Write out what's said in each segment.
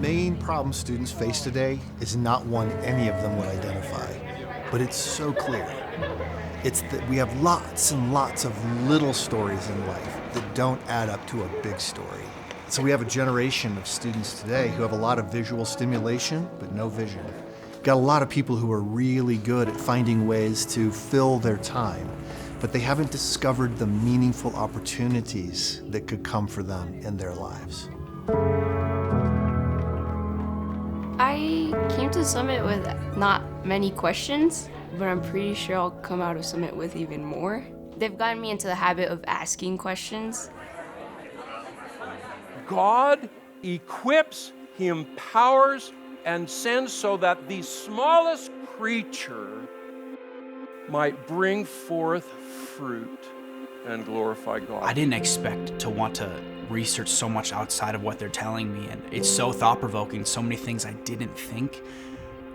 Main problem students face today is not one any of them would identify, but it's so clear. It's that we have lots and lots of little stories in life that don't add up to a big story. So we have a generation of students today who have a lot of visual stimulation, but no vision. Got a lot of people who are really good at finding ways to fill their time, but they haven't discovered the meaningful opportunities that could come for them in their lives. I came to Summit with not many questions, but I'm pretty sure I'll come out of Summit with even more. They've gotten me into the habit of asking questions. God equips, He empowers, and sends so that the smallest creature might bring forth fruit and glorify God. I didn't expect to want to research so much outside of what they're telling me, and it's so thought-provoking, so many things I didn't think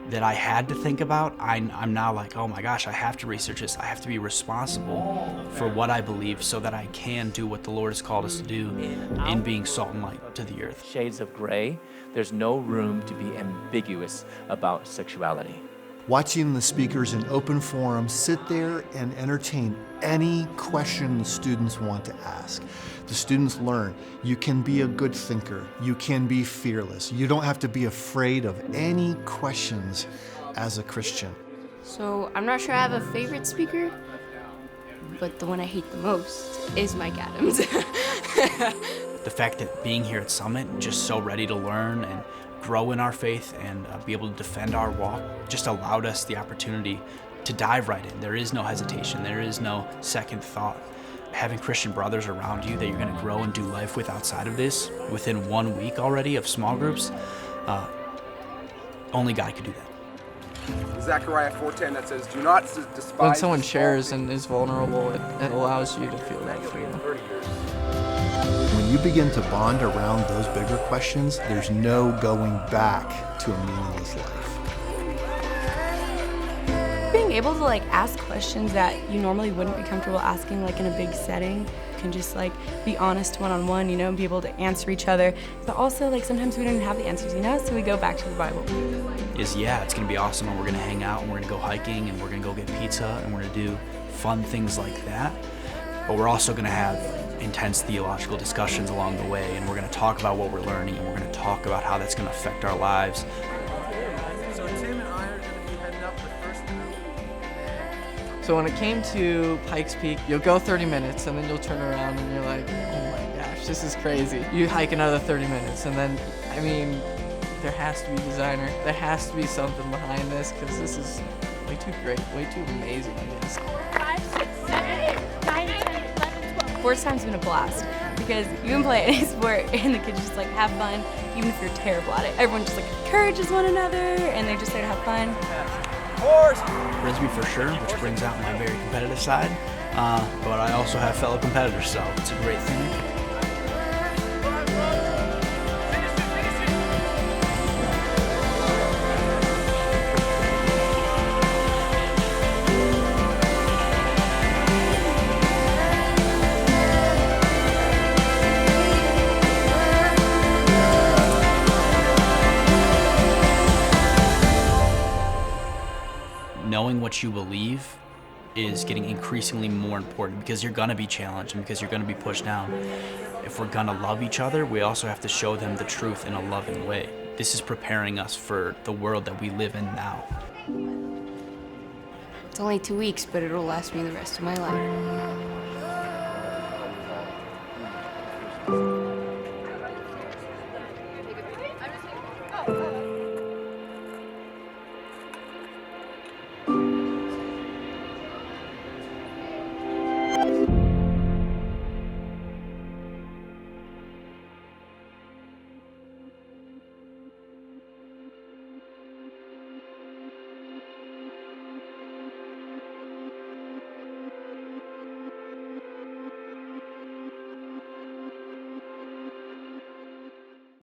that I had to think about. I'm now like, oh my gosh, I have to research this. I have to be responsible for what I believe so that I can do what the Lord has called us to do in being salt and light to the earth. Shades of gray, there's no room to be ambiguous about sexuality. Watching the speakers in open forum sit there and entertain any question the students want to ask. The students learn you can be a good thinker, you can be fearless, you don't have to be afraid of any questions as a Christian. So I'm not sure I have a favorite speaker, but the one I hate the most is Mike Adams. The fact that being here at Summit, just so ready to learn and grow in our faith and be able to defend our walk, just allowed us the opportunity to dive right in. There is no hesitation, there is no second thought. Having Christian brothers around you that you're going to grow and do life with outside of this, within 1 week already of small groups, only God could do that. Zechariah 4:10 that says, "Do not despise." When someone shares and is vulnerable, it allows you to feel that freedom. When you begin to bond around those bigger questions, there's no going back to a meaningless life. Being able to ask questions that you normally wouldn't be comfortable asking in a big setting. You can just be honest one-on-one, and be able to answer each other. But also sometimes we don't even have the answers, so we go back to the Bible. It's going to be awesome, and we're going to hang out, and we're going to go hiking, and we're going to go get pizza, and we're going to do fun things like that. But we're also going to have intense theological discussions along the way, and we're going to talk about what we're learning, and we're going to talk about how that's going to affect our lives. So Tim and I are going to be heading up the first. So when it came to Pikes Peak, you'll go 30 minutes and then you'll turn around and you're like, oh my gosh, this is crazy. You hike another 30 minutes and then, there has to be designer. There has to be something behind this because this is way too great, way too amazing, I guess. 5, 6, 7, 8, 9, 10, 11, 12. Sports time's been a blast because you can play any sport and the kids just have fun, even if you're terrible at it. Everyone just encourages one another and they're just there to have fun. Frisbee for sure, which brings out my very competitive side, but I also have fellow competitors, so it's a great thing. Knowing what you believe is getting increasingly more important because you're going to be challenged and because you're going to be pushed down. If we're going to love each other, we also have to show them the truth in a loving way. This is preparing us for the world that we live in now. It's only 2 weeks, but it'll last me the rest of my life.